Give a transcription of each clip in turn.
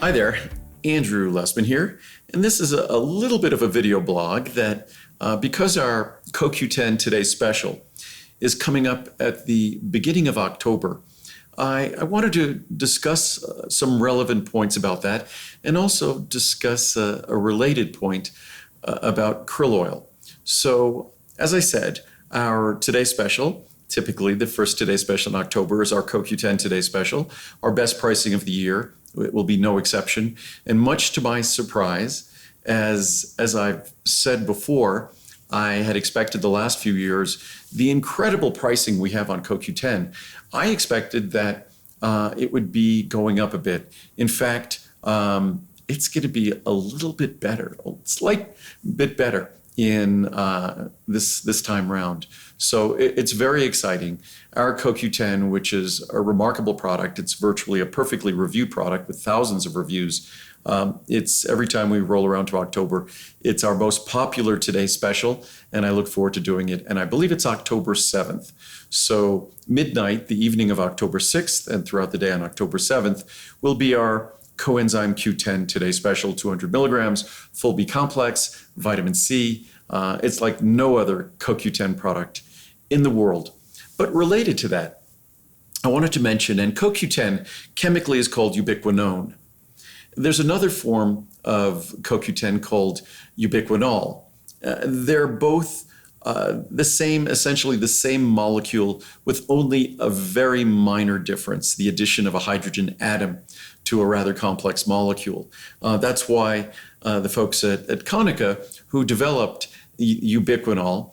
Hi there, Andrew Lessman here, and this is a little bit of a video blog that, because our CoQ10 Today Special is coming up at the beginning of October, I wanted to discuss some relevant points about that and also discuss a related point about krill oil. So, as I said, our Today Special, typically the first Today Special in October, is our CoQ10 Today Special, our best pricing of the year. It will be no exception. And much to my surprise, as I've said before, I had expected the last few years, the incredible pricing we have on CoQ10, I expected that it would be going up a bit. In fact, it's going to be a little bit better, a slight bit better in this time round. So it's very exciting. Our CoQ10, which is a remarkable product, it's virtually a perfectly reviewed product with thousands of reviews. It's every time we roll around to October, it's our most popular Today Special, and I look forward to doing it. And I believe it's October 7th. So midnight, the evening of October 6th, and throughout the day on October 7th, will be our Coenzyme Q10 Today Special, 200 milligrams, full B complex, vitamin C. It's like no other CoQ10 product in the world. But related to that, I wanted to mention, and CoQ10 chemically is called ubiquinone. There's another form of CoQ10 called ubiquinol. They're both the same, essentially the same molecule with only a very minor difference, the addition of a hydrogen atom to a rather complex molecule. That's why the folks at Konica who developed ubiquinol,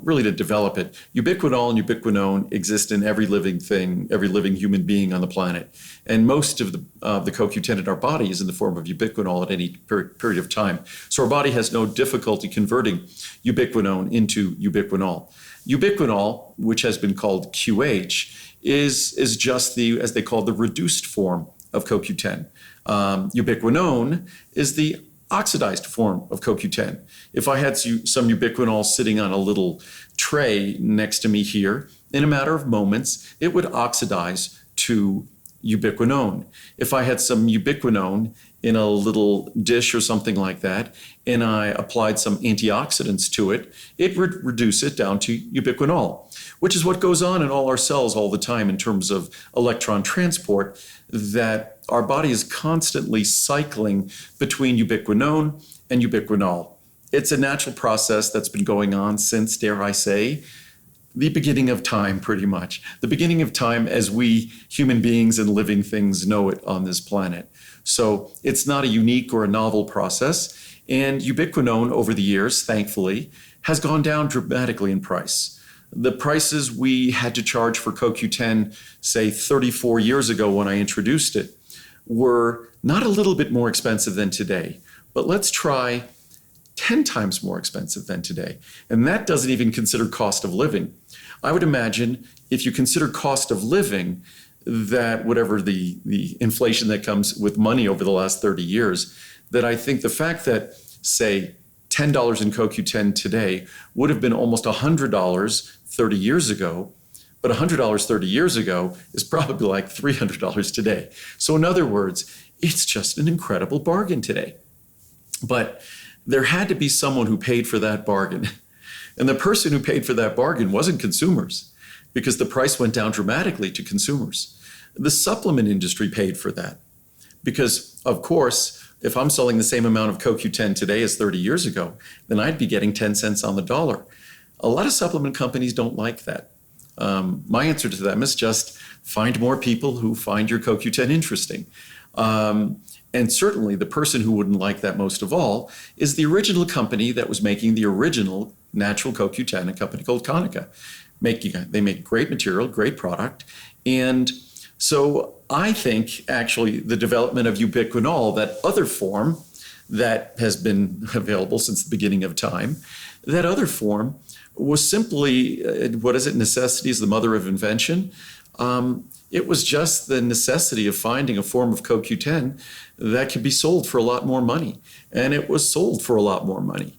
really to develop it, ubiquinol and ubiquinone exist in every living thing, every living human being on the planet. And most of the CoQ10 in our body is in the form of ubiquinol at any period of time. So our body has no difficulty converting ubiquinone into ubiquinol. Ubiquinol, which has been called QH, is just the, as they call, the reduced form of CoQ10. Ubiquinone is the oxidized form of CoQ10. If I had some ubiquinol sitting on a little tray next to me here, in a matter of moments, it would oxidize to ubiquinone. If I had some ubiquinone in a little dish or something like that, and I applied some antioxidants to it, it would reduce it down to ubiquinol, which is what goes on in all our cells all the time in terms of electron transport, that our body is constantly cycling between ubiquinone and ubiquinol. It's a natural process that's been going on since, dare I say, the beginning of time, pretty much. The beginning of time as we human beings and living things know it on this planet. So it's not a unique or a novel process. And ubiquinone over the years, thankfully, has gone down dramatically in price. The prices we had to charge for CoQ10, say 34 years ago when I introduced it, were not a little bit more expensive than today, but let's try 10 times more expensive than today. And that doesn't even consider cost of living. I would imagine if you consider cost of living, that whatever the inflation that comes with money over the last 30 years, that I think the fact that, say, $10 in CoQ10 today would have been almost $100 30 years ago, but $100 30 years ago is probably like $300 today. So in other words, it's just an incredible bargain today. But there had to be someone who paid for that bargain. And the person who paid for that bargain wasn't consumers, because the price went down dramatically to consumers. The supplement industry paid for that. Because, of course, if I'm selling the same amount of CoQ10 today as 30 years ago, then I'd be getting 10 cents on the dollar. A lot of supplement companies don't like that. My answer to them is just find more people who find your CoQ10 interesting. And certainly the person who wouldn't like that most of all is the original company that was making the original natural CoQ10, a company called Konica. They make great material, great product. And so I think actually the development of ubiquinol, that other form that has been available since the beginning of time, that other form was simply, necessity is the mother of invention. It was just the necessity of finding a form of CoQ10 that could be sold for a lot more money. And it was sold for a lot more money.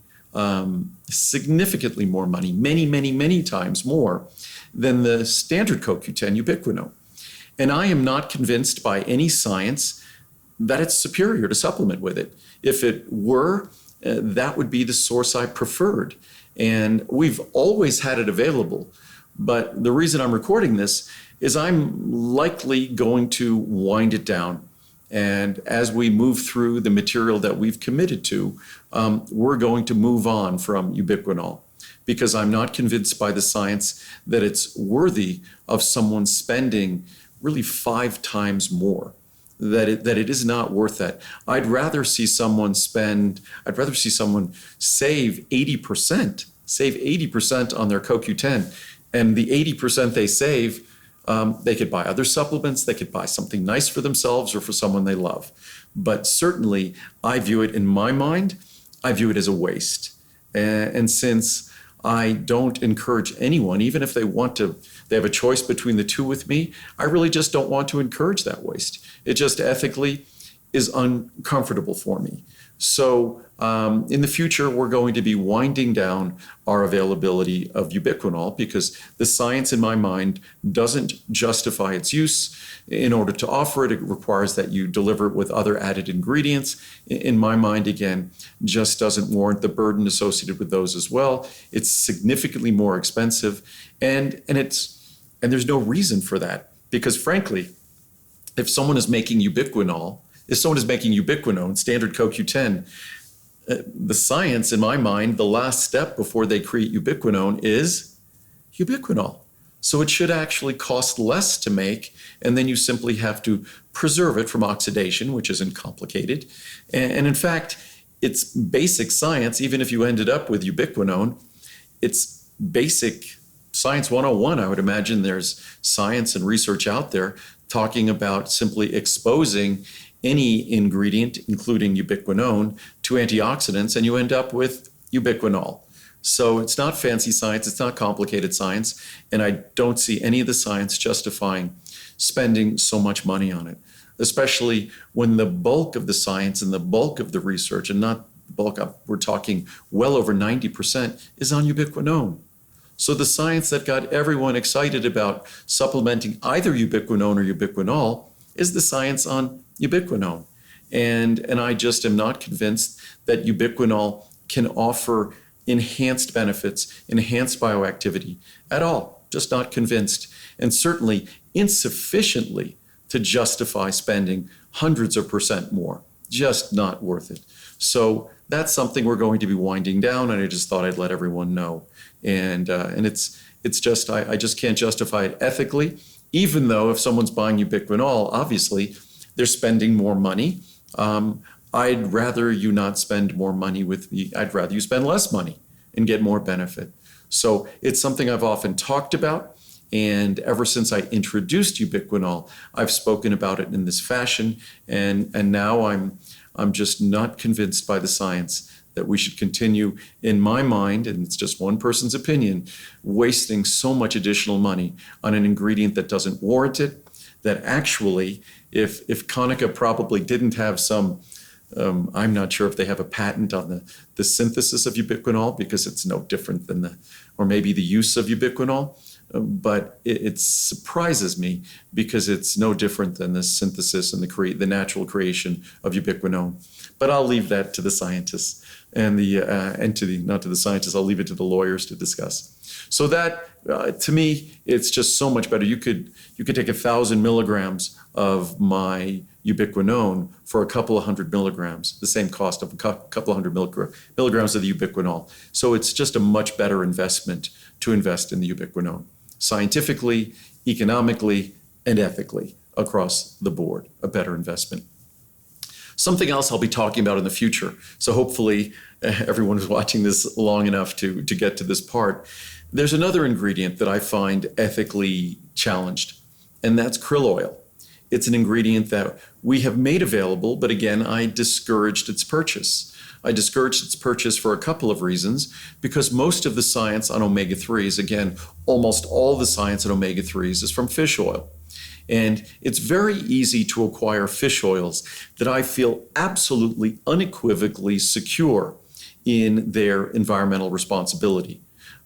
significantly more money, many, many, many times more than the standard CoQ10 ubiquinone. And I am not convinced by any science that it's superior to supplement with it. If it were, that would be the source I preferred. And we've always had it available. But the reason I'm recording this is I'm likely going to wind it down. And as we move through the material that we've committed to, we're going to move on from ubiquinol, because I'm not convinced by the science that it's worthy of someone spending really 5 times more, that it is not worth that. I'd rather see someone save 80% on their CoQ10, and the 80% they save, they could buy other supplements, they could buy something nice for themselves or for someone they love. But certainly, I view it, in my mind, I view it as a waste. And since I don't encourage anyone, even if they have a choice between the two with me, I really just don't want to encourage that waste. It just ethically is uncomfortable for me. So in the future, we're going to be winding down our availability of ubiquinol, because the science, in my mind, doesn't justify its use. In order to offer it, it requires that you deliver it with other added ingredients. In my mind, again, just doesn't warrant the burden associated with those as well. It's significantly more expensive, and there's no reason for that, because frankly, if someone is making ubiquinone, standard CoQ10, the science, in my mind, the last step before they create ubiquinone is ubiquinol. So it should actually cost less to make, and then you simply have to preserve it from oxidation, which isn't complicated. And in fact, it's basic science. Even if you ended up with ubiquinone, it's basic science 101. I would imagine there's science and research out there talking about simply exposing any ingredient, including ubiquinone, to antioxidants, and you end up with ubiquinol. So it's not fancy science, it's not complicated science, and I don't see any of the science justifying spending so much money on it, especially when the bulk of the science and the bulk of the research, and not the bulk of, we're talking well over 90%, is on ubiquinone. So the science that got everyone excited about supplementing either ubiquinone or ubiquinol is the science on ubiquinone. And I just am not convinced that ubiquinol can offer enhanced benefits, enhanced bioactivity at all. Just not convinced. And certainly insufficiently to justify spending hundreds of percent more. Just not worth it. So that's something we're going to be winding down, and I just thought I'd let everyone know. And it's just, I just can't justify it ethically, even though if someone's buying ubiquinol, obviously they're spending more money. I'd rather you not spend more money with me. I'd rather you spend less money and get more benefit. So it's something I've often talked about. And ever since I introduced ubiquinol, I've spoken about it in this fashion. And now I'm just not convinced by the science that we should continue, in my mind, and it's just one person's opinion, wasting so much additional money on an ingredient that doesn't warrant it, that actually, if Konica probably didn't have some, I'm not sure if they have a patent on the synthesis of ubiquinol, because it's no different than or maybe the use of ubiquinol, but it surprises me because it's no different than the synthesis and the natural creation of ubiquinone. But I'll leave that to the scientists I'll leave it to the lawyers to discuss. So that, to me, it's just so much better. You could take 1,000 milligrams of my ubiquinone for a couple of hundred milligrams, the same cost of a couple of hundred milligrams of the ubiquinol. So it's just a much better investment to invest in the ubiquinone, scientifically, economically, and ethically across the board, a better investment. Something else I'll be talking about in the future. So hopefully everyone is watching this long enough to get to this part. There's another ingredient that I find ethically challenged, and that's krill oil. It's an ingredient that we have made available, but again, I discouraged its purchase. I discouraged its purchase for a couple of reasons, because most of the science on omega-3s, again, almost all the science on omega-3s is from fish oil. And it's very easy to acquire fish oils that I feel absolutely unequivocally secure in their environmental responsibility.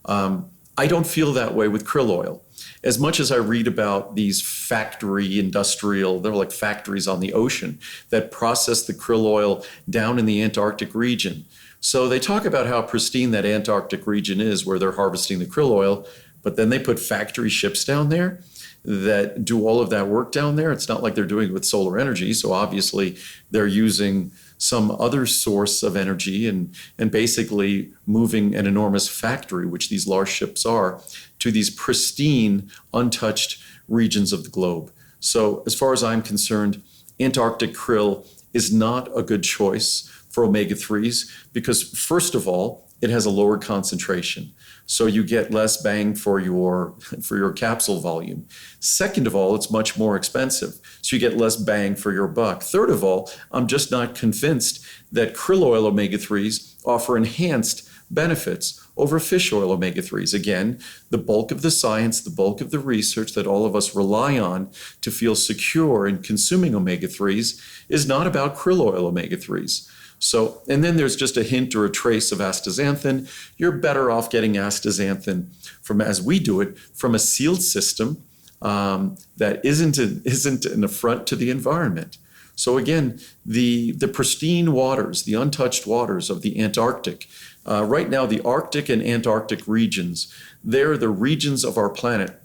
I don't feel that way with krill oil. As much as I read about these they're like factories on the ocean that process the krill oil down in the Antarctic region. So they talk about how pristine that Antarctic region is where they're harvesting the krill oil, but then they put factory ships down there that do all of that work down there. It's not like they're doing it with solar energy. So obviously they're using some other source of energy and basically moving an enormous factory, which these large ships are, to these pristine, untouched regions of the globe. So as far as I'm concerned, Antarctic krill is not a good choice for omega-3s because, first of all, it has a lower concentration. So you get less bang for your capsule volume. Second of all, it's much more expensive. So you get less bang for your buck. Third of all, I'm just not convinced that krill oil omega-3s offer enhanced benefits over fish oil omega-3s. Again, the bulk of the science, the bulk of the research that all of us rely on to feel secure in consuming omega-3s is not about krill oil omega-3s. So, and then there's just a hint or a trace of astaxanthin. You're better off getting astaxanthin from, as we do it, from a sealed system that isn't an affront to the environment. So again, the pristine waters, the untouched waters of the Antarctic, right now the Arctic and Antarctic regions, they're the regions of our planet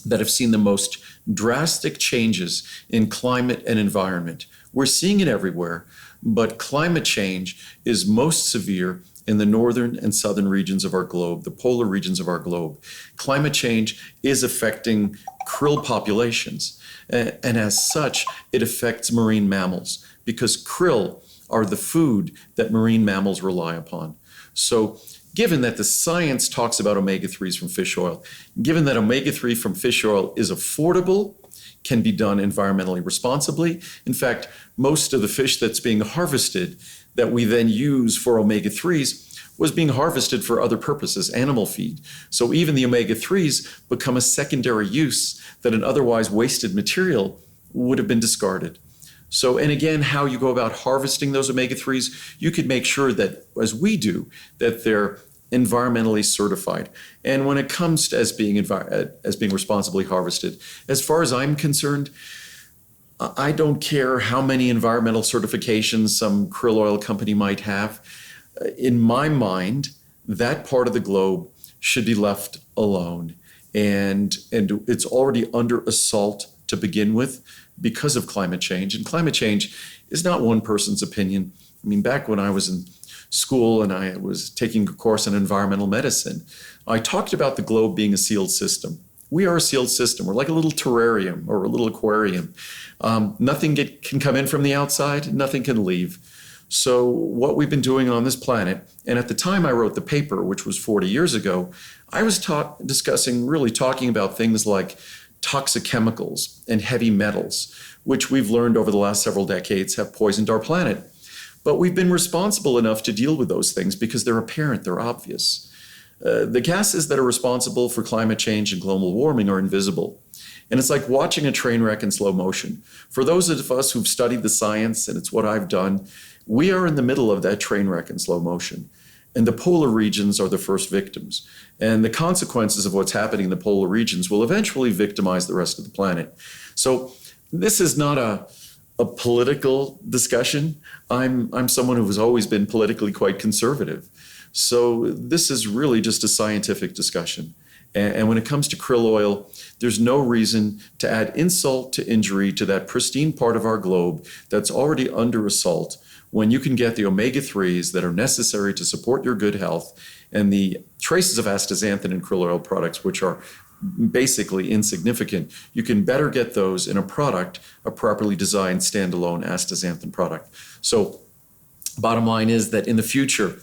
that have seen the most drastic changes in climate and environment. We're seeing it everywhere, but climate change is most severe in the northern and southern regions of our globe, the polar regions of our globe. Climate change is affecting krill populations, and as such, it affects marine mammals because krill are the food that marine mammals rely upon. So given that the science talks about omega-3s from fish oil, given that omega-3 from fish oil is affordable, can be done environmentally responsibly. In fact, most of the fish that's being harvested that we then use for omega-3s was being harvested for other purposes, animal feed. So even the omega-3s become a secondary use that an otherwise wasted material would have been discarded. So, and again, how you go about harvesting those omega-3s, you could make sure that, as we do, that they're environmentally certified. And when it comes to as being responsibly harvested, as far as I'm concerned, I don't care how many environmental certifications some krill oil company might have. In my mind, that part of the globe should be left alone. And it's already under assault to begin with because of climate change. And climate change is not one person's opinion. I mean, back when I was in school and I was taking a course in environmental medicine, I talked about the globe being a sealed system. We are a sealed system. We're like a little terrarium or a little aquarium. Nothing can come in from the outside, nothing can leave. So what we've been doing on this planet, and at the time I wrote the paper, which was 40 years ago, I was talking about things like toxic chemicals and heavy metals, which we've learned over the last several decades have poisoned our planet. But we've been responsible enough to deal with those things because they're apparent, they're obvious. The gases that are responsible for climate change and global warming are invisible. And it's like watching a train wreck in slow motion. For those of us who've studied the science, and it's what I've done, we are in the middle of that train wreck in slow motion. And the polar regions are the first victims. And the consequences of what's happening in the polar regions will eventually victimize the rest of the planet. So this is not a political discussion. I'm someone who has always been politically quite conservative. So this is really just a scientific discussion. And when it comes to krill oil, there's no reason to add insult to injury to that pristine part of our globe that's already under assault when you can get the omega-3s that are necessary to support your good health and the traces of astaxanthin in krill oil products, which are basically insignificant. You can better get those in a properly designed standalone astaxanthin product. So bottom line is that in the future,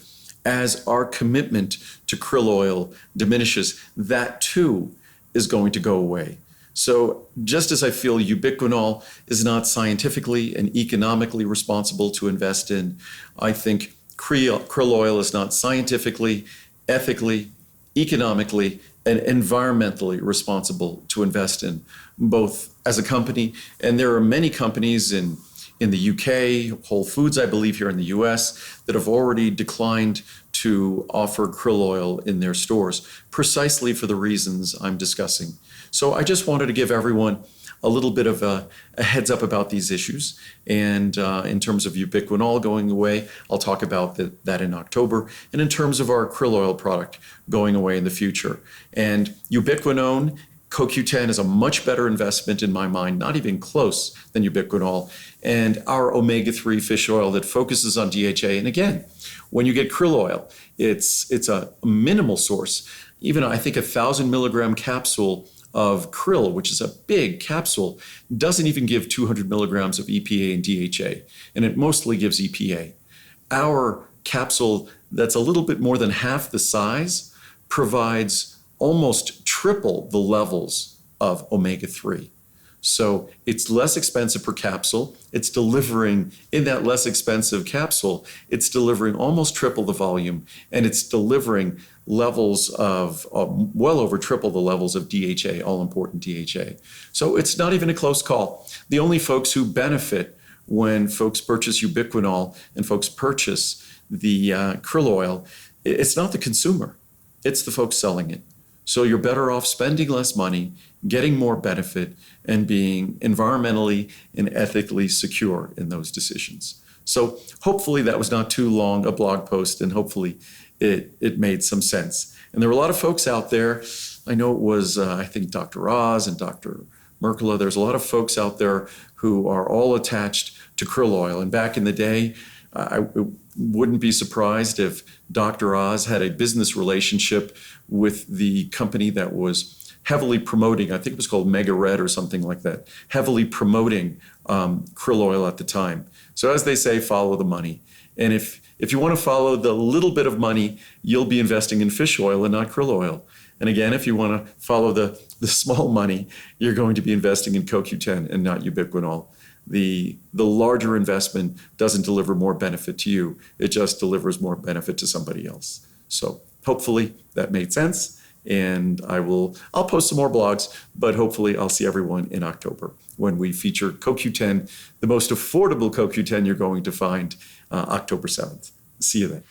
as our commitment to krill oil diminishes, that too is going to go away. So just as I feel ubiquinol is not scientifically and economically responsible to invest in, I think krill oil is not scientifically, ethically, economically, and environmentally responsible to invest in, both as a company, and there are many companies in in the UK, Whole Foods, I believe, here in the US, that have already declined to offer krill oil in their stores, precisely for the reasons I'm discussing. So I just wanted to give everyone a little bit of a heads up about these issues. And in terms of ubiquinol going away, I'll talk about that in October. And in terms of our krill oil product going away in the future. And ubiquinone, CoQ10 is a much better investment in my mind, not even close than ubiquinol. And our omega-3 fish oil that focuses on DHA. And again, when you get krill oil, it's a minimal source. Even I think 1,000 milligram capsule of krill, which is a big capsule, doesn't even give 200 milligrams of EPA and DHA, and it mostly gives EPA. Our capsule, that's a little bit more than half the size, provides almost triple the levels of omega-3. So it's less expensive per capsule. It's delivering, in that less expensive capsule, it's delivering almost triple the volume, and it's delivering levels of well over triple the levels of DHA, all important DHA. So it's not even a close call. The only folks who benefit when folks purchase ubiquinol and folks purchase the krill oil, it's not the consumer, it's the folks selling it. So you're better off spending less money, getting more benefit, and being environmentally and ethically secure in those decisions. So hopefully that was not too long a blog post, and hopefully it made some sense. And there were a lot of folks out there. I know it was, I think, Dr. Oz and Dr. Mercola. There's a lot of folks out there who are all attached to krill oil. And back in the day, I wouldn't be surprised if Dr. Oz had a business relationship with the company that was heavily promoting, I think it was called Mega Red or something like that, heavily promoting krill oil at the time. So as they say, follow the money. And if you want to follow the little bit of money, you'll be investing in fish oil and not krill oil. And again, if you want to follow the small money, you're going to be investing in CoQ10 and not ubiquinol. The larger investment doesn't deliver more benefit to you. It just delivers more benefit to somebody else. So hopefully that made sense. And I'll post some more blogs, but hopefully I'll see everyone in October when we feature CoQ10, the most affordable CoQ10 you're going to find, October 7th. See you then.